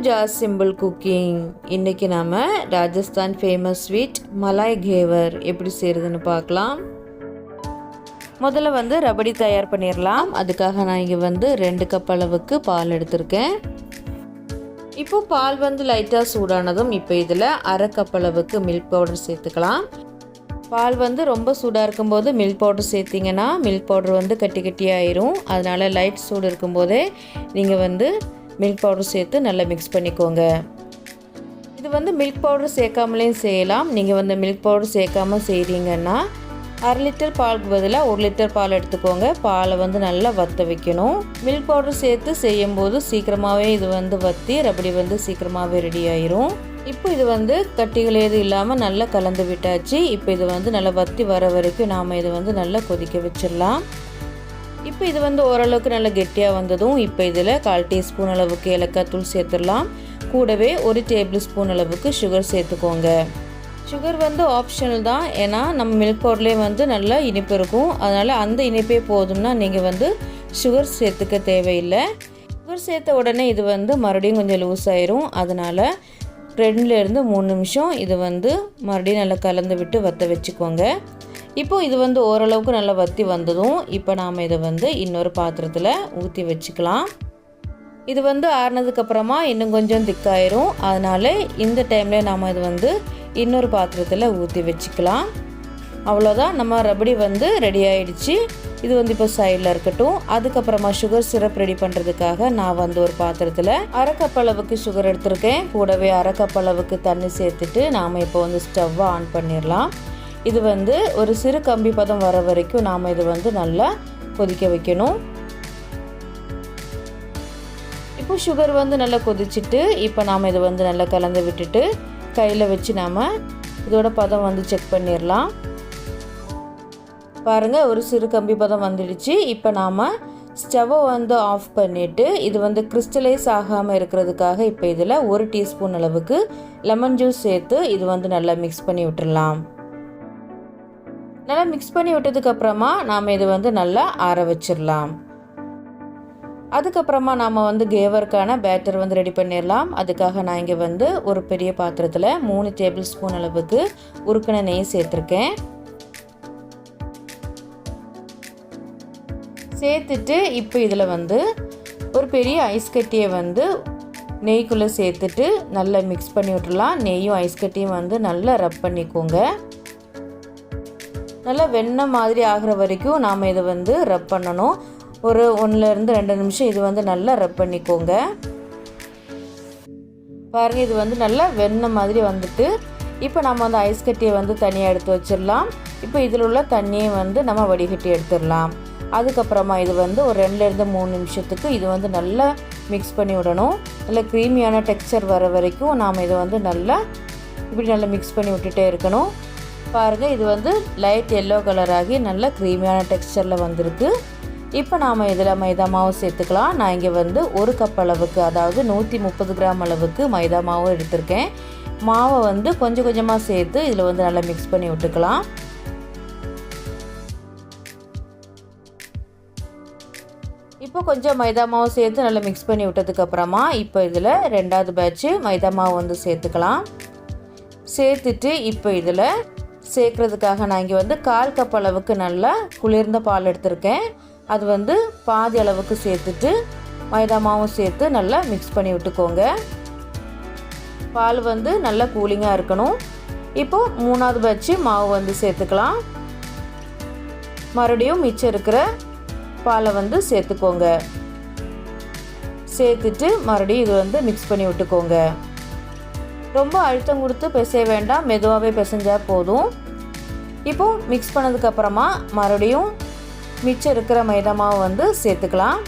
ஜாஸ் simple cooking. இன்றைக்கி நாம் Rajasthan famous sweet Malay கேவர் எப்படி செய்கிறதுன்னு பார்க்கலாம். முதல்ல ரபடி தயார் பண்ணிடலாம். அதுக்காக நான் இங்கே 2 கப் அளவுக்கு பால் எடுத்திருக்கேன். இப்போது பால் லைட்டாக சூடானதும் இப்போ இதில் அரை கப் அளவுக்கு மில்க் பவுடர் சேர்த்துக்கலாம். பால் ரொம்ப சூடாக இருக்கும்போது மில்க் பவுடர் சேர்த்திங்கன்னா மில்க் பவுடர் கட்டி கட்டியாயிரும். அதனால் லைட் சூடு இருக்கும்போதே நீங்கள் மில்க் பவுடர் சேர்த்து நல்லா மிக்ஸ் பண்ணிக்கோங்க. இது மில்க் பவுடர் சேர்க்காமலேயும் செய்யலாம். நீங்கள் மில்க் பவுடர் சேர்க்காமல் செய்கிறீங்கன்னா 1/2 லிட்டர் பாலுக்கு பதிலாக 1 லிட்டர் பால் எடுத்துக்கோங்க. பாலை நல்லா வற்ற வைக்கணும். மில்க் பவுடர் சேர்த்து செய்யும்போது சீக்கிரமாகவே இது வற்றி ரபடி சீக்கிரமாகவே ரெடி ஆயிரும். இப்போ இது கட்டிகள் எதுவும் இல்லாமல் நல்லா கலந்து விட்டாச்சு. இப்போ இது நல்லா வற்றி வர வரைக்கும் நாம் இதை நல்லா கொதிக்க வச்சிடலாம். இப்போ இது ஓரளவுக்கு நல்லா கெட்டியாக வந்ததும் இப்போ இதில் 1/4 டீஸ்பூன் அளவுக்கு ஏலக்காய் தூள் சேர்த்துடலாம். கூடவே 1 டேபிள் ஸ்பூன் அளவுக்கு சுகர் சேர்த்துக்கோங்க. சுகர் ஆப்ஷனல் தான். ஏன்னா நம்ம மில்க் பவுடர்லேயே நல்லா இனிப்பு இருக்கும். அதனால் அந்த இனிப்பே போதும்னா நீங்கள் சுகர் சேர்த்துக்க தேவையில்லை. சுகர் சேர்த்த உடனே இது மறுபடியும் கொஞ்சம் லூஸ் ஆயிரும். அதனால் 2லேருந்து 3 நிமிஷம் இது மறுபடியும் நல்லா கலந்து விட்டு வற்ற வச்சுக்கோங்க. இப்போது இது ஓரளவுக்கு நல்லா வற்றி வந்ததும் இப்போ நாம் இதை இன்னொரு பாத்திரத்தில் ஊற்றி வச்சுக்கலாம். இது ஆறுனதுக்கப்புறமா இன்னும் கொஞ்சம் திக்காயிரும். அதனால் இந்த டைமில் நாம் இது இன்னொரு பாத்திரத்தில் ஊற்றி வச்சுக்கலாம். அவ்வளோதான், நம்ம ரபடி ரெடி ஆகிடுச்சு. இது இப்போ சைடில் இருக்கட்டும். அதுக்கப்புறமா சுகர் சிரப் ரெடி பண்ணுறதுக்காக நான் ஒரு பாத்திரத்தில் அரை கப் அளவுக்கு சுகர் எடுத்திருக்கேன். கூடவே அரை கப் அளவுக்கு தண்ணி சேர்த்துட்டு நாம் இப்போ ஸ்டவ்வை ஆன் பண்ணிடலாம். இது ஒரு சிறு கம்பி பதம் வர வரைக்கும் நாம் இது நல்லா கொதிக்க வைக்கணும். இப்போ சுகர் நல்லா கொதிச்சுட்டு இப்போ நாம் இது நல்லா கலந்து விட்டுட்டு கையில் வச்சு நாம் இதோட பதம் செக் பண்ணிடலாம். பாருங்கள், ஒரு சிறு கம்பி பதம் வந்துடுச்சு. இப்போ நாம் ஸ்டவ்வை ஆஃப் பண்ணிவிட்டு இது கிறிஸ்டலைஸ் ஆகாமல் இருக்கிறதுக்காக இப்போ இதில் 1 டீஸ்பூன் அளவுக்கு லெமன் ஜூஸ் சேர்த்து இது நல்லா மிக்ஸ் பண்ணி விட்டுடலாம். நல்லா மிக்ஸ் பண்ணி விட்டதுக்கப்புறமா நாம் இது நல்லா ஆற வச்சிடலாம். அதுக்கப்புறமா நாம் கேவருக்கான பேட்டர் ரெடி பண்ணிடலாம். அதுக்காக நான் இங்கே ஒரு பெரிய பாத்திரத்தில் 3 டேபிள் ஸ்பூன் அளவுக்கு உருக்கின நெய் சேர்த்துருக்கேன். சேர்த்துட்டு இப்போ இதில் ஒரு பெரிய ஐஸ் கட்டியை நெய்க்குள்ளே சேர்த்துட்டு நல்லா மிக்ஸ் பண்ணி விட்டுடலாம். நெய்யும் ஐஸ் கட்டியும் நல்லா ரப் பண்ணிக்கோங்க. நல்லா வெண்ணெய் மாதிரி ஆகிற வரைக்கும் நாம் இதை ரப் பண்ணணும். ஒரு 1லேருந்து 2 நிமிஷம் இது நல்லா ரப் பண்ணிக்கோங்க. பாருங்கள், இது நல்லா வெண்ணெய் மாதிரி வந்துட்டு இப்போ நம்ம ஐஸ் கட்டியை தனியாக எடுத்து வச்சிடலாம். இப்போ இதில் உள்ள தண்ணியை நம்ம வடிகட்டி எடுத்துடலாம். அதுக்கப்புறமா இது ஒரு 2லேருந்து 3 நிமிஷத்துக்கு இது நல்லா மிக்ஸ் பண்ணி விடணும். நல்லா க்ரீமியான டெக்ஸ்சர் வர வரைக்கும் நாம் இதை நல்லா இப்படி நல்லா மிக்ஸ் பண்ணி விட்டுட்டே இருக்கணும். பாருங்கள், இது லைட் எல்லோ கலராகி நல்ல க்ரீமியான டெக்ஸ்சரில் வந்திருக்கு. இப்போ நாம் இதில் மைதா மாவு சேர்த்துக்கலாம். நான் இங்கே 1 கப் அளவுக்கு, அதாவது 130 கிராம் அளவுக்கு மைதா மாவு எடுத்திருக்கேன். மாவை கொஞ்சம் கொஞ்சமாக சேர்த்து இதில் நல்லா மிக்ஸ் பண்ணி விட்டுக்கலாம். இப்போ கொஞ்சம் மைதா மாவு சேர்த்து நல்லா மிக்ஸ் பண்ணி விட்டதுக்கப்புறமா இப்போ இதில் 2வது பேட்ச்சு மைதா மாவு சேர்த்துக்கலாம். சேர்த்துட்டு இப்போ இதில் சேர்க்குறதுக்காக நான் இங்கே 1/4 கப் அளவுக்கு நல்லா குளிர்ந்த பால் எடுத்திருக்கேன். அது பாதி அளவுக்கு சேர்த்துட்டு மைதா மாவும் சேர்த்து நல்லா மிக்ஸ் பண்ணி விட்டுக்கோங்க. பால் நல்லா கூலிங்காக இருக்கணும். இப்போது 3வது பேட்ச்சு மாவு சேர்த்துக்கலாம். மறுபடியும் மிச்சம் இருக்கிற பாலை சேர்த்துக்கோங்க. சேர்த்துட்டு மறுபடியும் இது மிக்ஸ் பண்ணி விட்டுக்கோங்க. ரொம்ப அழுத்தம் கொடுத்து பிசைய வேண்டாம், மெதுவாகவே பிசைஞ்சால் போதும். இப்போது மிக்ஸ் பண்ணதுக்கப்புறமா மறுபடியும் மிச்சம் இருக்கிற மைதா மாவு சேர்த்துக்கலாம்.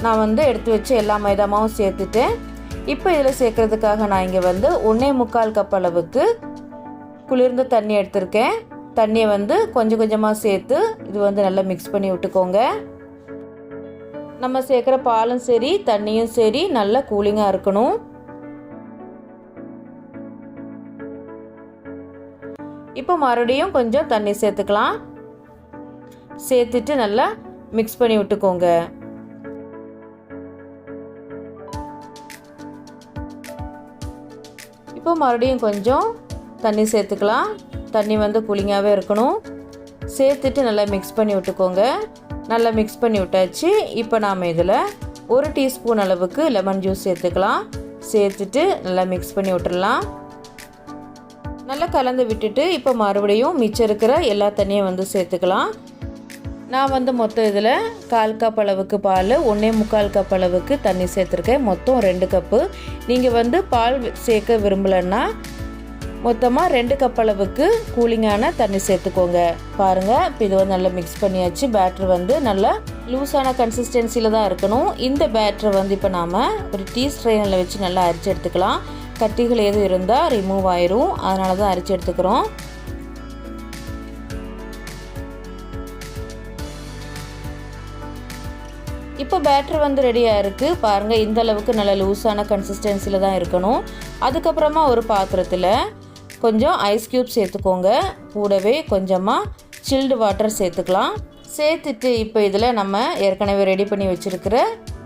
நான் எடுத்து வச்சு எல்லா மைதா மாவும் சேர்த்துட்டேன். இப்போ இதில் சேர்க்குறதுக்காக நான் இங்கே 1.25 கப் அளவுக்கு குளிர்ந்த தண்ணி எடுத்திருக்கேன். தண்ணியை கொஞ்சம் கொஞ்சமாக சேர்த்து இது நல்லா மிக்ஸ் பண்ணி விட்டுக்கோங்க. நம்ம சேர்க்குற பாலும் சரி தண்ணியும் சரி நல்லா கூலிங்காக இருக்கணும். இப்போ மறுபடியும் கொஞ்சம் தண்ணி சேர்த்துக்கலாம். சேர்த்துட்டு நல்லா மிக்ஸ் பண்ணி விட்டுக்கோங்க. மறுபடியும் கொஞ்சம் தண்ணி சேர்த்துக்கலாம். தண்ணி வந்து கூலிங்காகவே இருக்கணும். சேர்த்துட்டு நல்லா மிக்ஸ் பண்ணி விட்டுக்கோங்க. நல்லா மிக்ஸ் பண்ணி விட்டாச்சு. இப்போ நாம் இதில் 1 டீஸ்பூன் அளவுக்கு லெமன் ஜூஸ் சேர்த்துக்கலாம். சேர்த்துட்டு நல்லா மிக்ஸ் பண்ணி விட்டுடலாம். நல்லா கலந்து விட்டுட்டு இப்போ மறுபடியும் மிச்சம் இருக்கிற எல்லா தண்ணியும் வந்து சேர்த்துக்கலாம். நான் வந்து மொத்தம் இதில் 1/4 கப் அளவுக்கு பால், 1.25 கப் அளவுக்கு தண்ணி சேர்த்துருக்கேன். மொத்தம் 2 கப்பு. நீங்கள் வந்து பால் சேர்க்க விரும்பலைன்னா மொத்தமாக 2 கப் அளவுக்கு கூலிங்கான தண்ணி சேர்த்துக்கோங்க. பாருங்கள், இப்போ இது வந்து நல்லா மிக்ஸ் பண்ணியாச்சு. பேட்டர் வந்து நல்லா லூஸான கன்சிஸ்டன்சியில் தான் இருக்கணும். இந்த பேட்டரை வந்து இப்போ நாம் ஒரு டீ ஸ்ட்ரெயினில் வச்சு நல்லா அரைச்சி எடுத்துக்கலாம். கட்டிகள் எதுவும் இருந்தால் ரிமூவ் ஆயிரும், அதனால தான் அரைச்சி எடுத்துக்கிறோம். இப்போ பேட்டர் வந்து ரெடியாக இருக்குது. பாருங்கள், இந்த அளவுக்கு நல்ல லூஸான கன்சிஸ்டன்சியில் தான் இருக்கணும். அதுக்கப்புறமா ஒரு பாத்திரத்தில் கொஞ்சம் ஐஸ் க்யூப் சேர்த்துக்கோங்க. கூடவே கொஞ்சமாக சில்டு வாட்டர் சேர்த்துக்கலாம். சேர்த்துட்டு இப்போ இதில் நம்ம ஏற்கனவே ரெடி பண்ணி வச்சுருக்கிற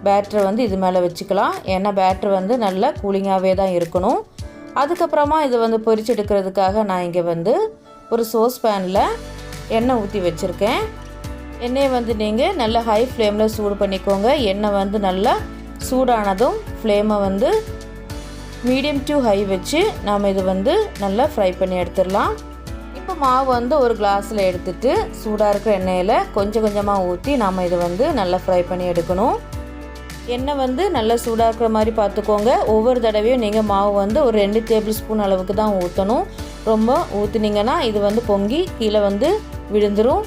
பேட்டரை வந்து இது மேலே வச்சுக்கலாம். ஏன்னா பேட்டர் வந்து நல்லா கூலிங்காகவே தான் இருக்கணும். அதுக்கப்புறமா இது வந்து பொரிச்சு எடுக்கிறதுக்காக நான் இங்கே வந்து ஒரு சோஸ் பேனில் எண்ணெய் ஊற்றி வச்சுருக்கேன். எண்ணெயை வந்து நீங்கள் நல்லா ஹை ஃப்ளேமில் சூடு பண்ணிக்கோங்க. எண்ணெய் வந்து நல்லா சூடானதும் ஃப்ளேமை வந்து மீடியம் டு ஹை வச்சு நாம் இது வந்து நல்லா ஃப்ரை பண்ணி எடுத்துடலாம். இப்போ மாவு வந்து ஒரு கிளாஸில் எடுத்துகிட்டு சூடாக இருக்கிற எண்ணெயில் கொஞ்சம் கொஞ்சமாக ஊற்றி நாம் இதை வந்து நல்லா ஃப்ரை பண்ணி எடுக்கணும். எண்ணெய் வந்து நல்லா சூடாக இருக்கிற மாதிரி பார்த்துக்கோங்க. ஒவ்வொரு தடவையும் நீங்கள் மாவு வந்து ஒரு 2 டேபிள் ஸ்பூன் அளவுக்கு தான் ஊற்றணும். ரொம்ப ஊற்றுனீங்கன்னா இது வந்து பொங்கி கீழே வந்து விழுந்துடும்.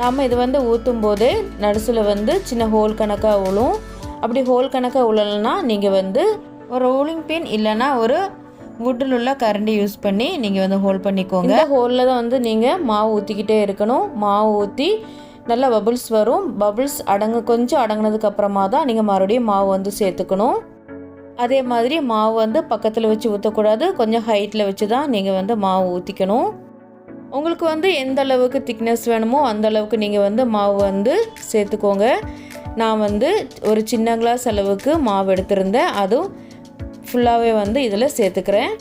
நாம் இது வந்து ஊற்றும் போதே நடுசில் வந்து சின்ன ஹோல் கணக்காக உழும். அப்படி ஹோல் கணக்காக உழலைன்னா நீங்கள் வந்து ஒரு ரோலிங் பின் இல்லைன்னா ஒரு வுட்டில் உள்ள கரண்டி யூஸ் பண்ணி நீங்கள் வந்து ஹோல் பண்ணிக்கோங்க. இந்த ஹோலில் தான் வந்து நீங்கள் மாவு ஊற்றிக்கிட்டே இருக்கணும். மாவு ஊற்றி நல்லா பபிள்ஸ் வரும். பபிள்ஸ் கொஞ்சம் அடங்கினதுக்கு அப்புறமா தான் நீங்கள் மறுபடியும் மாவு வந்து சேர்த்துக்கணும். அதே மாதிரி மாவு வந்து பக்கத்தில் வச்சு ஊற்றக்கூடாது. கொஞ்சம் ஹைட்டில் வச்சு தான் நீங்கள் வந்து மாவு ஊற்றிக்கணும். உங்களுக்கு வந்து எந்த அளவுக்கு திக்னஸ் வேணுமோ அந்த அளவுக்கு நீங்கள் வந்து மாவு வந்து சேர்த்துக்கோங்க. நான் வந்து ஒரு சின்ன கிளாஸ் அளவுக்கு மாவு எடுத்திருந்தேன். அதுவும் ஃபுல்லாகவே வந்து இதில் சேர்த்துக்கிறேன்.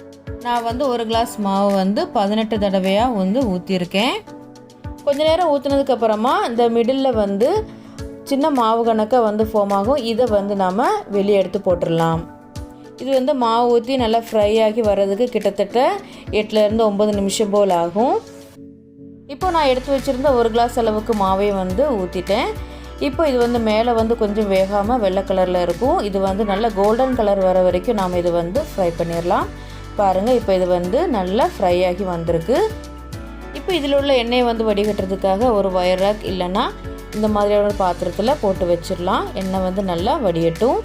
நான் வந்து ஒரு கிளாஸ் மாவு வந்து 18 தடவையாக வந்து ஊற்றிருக்கேன். கொஞ்ச நேரம் ஊற்றினதுக்கப்புறமா இந்த மிடில் வந்து சின்ன மாவு கணக்காக வந்து ஃபார்ம் ஆகும். இதை வந்து நாம் வெளியே எடுத்து போட்டுடலாம். இது வந்து மாவு ஊற்றி நல்லா ஃப்ரை ஆகி வர்றதுக்கு கிட்டத்தட்ட 8லேருந்து 9 நிமிஷம் போல் ஆகும். இப்போ நான் எடுத்து வச்சுருந்த ஒரு கிளாஸ் அளவுக்கு மாவையும் வந்து ஊற்றிட்டேன். இப்போ இது வந்து மேலே வந்து கொஞ்சம் வேகாமல் வெள்ளை கலரில் இருக்கும். இது வந்து நல்ல கோல்டன் கலர் வர வரைக்கும் நாம் இது வந்து ஃப்ரை பண்ணிடலாம். பாருங்கள், இப்போ இது வந்து நல்லா ஃப்ரை ஆகி வந்திருக்கு. இப்போ இதில் உள்ள எண்ணெயை வந்து வடிகட்டுறதுக்காக ஒரு வயர் ராக் இல்லைன்னா இந்த மாதிரியான பாத்திரத்தில் போட்டு வச்சிடலாம். எண்ணெய் வந்து நல்லா வடியட்டும்.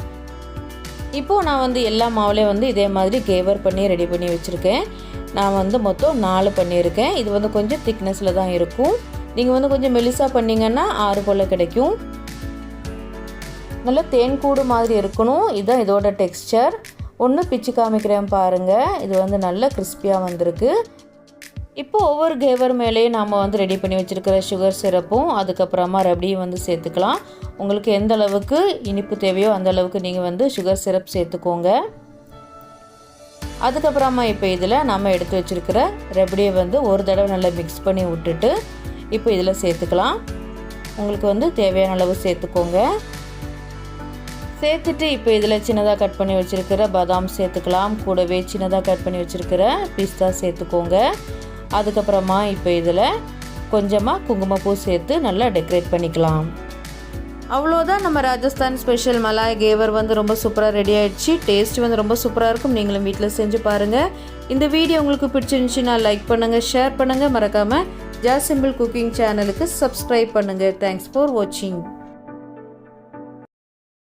இப்போது நான் வந்து எல்லா மாவுலேயும் வந்து இதே மாதிரி கேவர் பண்ணி ரெடி பண்ணி வச்சுருக்கேன். நான் வந்து மொத்தம் 4 பண்ணியிருக்கேன். இது வந்து கொஞ்சம் திக்னஸில் தான் இருக்கும். நீங்கள் வந்து கொஞ்சம் மெலிசாக பண்ணிங்கன்னா 6 போல் கிடைக்கும். நல்லா தேன் கூடு மாதிரி இருக்கணும். இதுதான் இதோட டெக்ஸ்சர். ஒன்று பிச்சு காமிக்கிறேன் பாருங்கள். இது வந்து நல்லா கிறிஸ்பியாக வந்திருக்கு. இப்போது ஒவ்வொரு கேவர் மேலேயும் நாம் வந்து ரெடி பண்ணி வச்சுருக்கிற சுகர் சிரப்பும் அதுக்கப்புறமா ரபடியும் வந்து சேர்த்துக்கலாம். உங்களுக்கு எந்த அளவுக்கு இனிப்பு தேவையோ அந்த அளவுக்கு நீங்கள் வந்து சுகர் சிரப் சேர்த்துக்கோங்க. அதுக்கப்புறமா இப்போ இதில் நம்ம எடுத்து வச்சுருக்கிற ரபடியை வந்து ஒரு தடவை நல்லா மிக்ஸ் பண்ணி விட்டுட்டு இப்போ இதில் சேர்த்துக்கலாம். உங்களுக்கு வந்து தேவையான அளவு சேர்த்துக்கோங்க. சேர்த்துட்டு இப்போ இதில் சின்னதாக கட் பண்ணி வச்சுருக்கிற பாதாம் சேர்த்துக்கலாம். கூடவே சின்னதாக கட் பண்ணி வச்சுருக்கிற பிஸ்தா சேர்த்துக்கோங்க. அதுக்கப்புறமா இப்போ இதில் கொஞ்சமாக குங்குமப்பூ சேர்த்து நல்லா டெக்கரேட் பண்ணிக்கலாம். அவ்வளோதான், நம்ம ராஜஸ்தான் ஸ்பெஷல் மலாய் கேவர் வந்து ரொம்ப சூப்பராக ரெடி ஆகிடுச்சு. டேஸ்ட் வந்து ரொம்ப சூப்பராக இருக்கும். நீங்களும் வீட்டில் செஞ்சு பாருங்கள். இந்த வீடியோ உங்களுக்கு பிடிச்சிருந்துச்சுன்னா லைக் பண்ணுங்கள், ஷேர் பண்ணுங்கள். மறக்காமல் ஜாஸ் சிம்பிள் குக்கிங் சேனலுக்கு சப்ஸ்கிரைப் பண்ணுங்கள். தேங்க்ஸ் ஃபார் வாட்சிங்.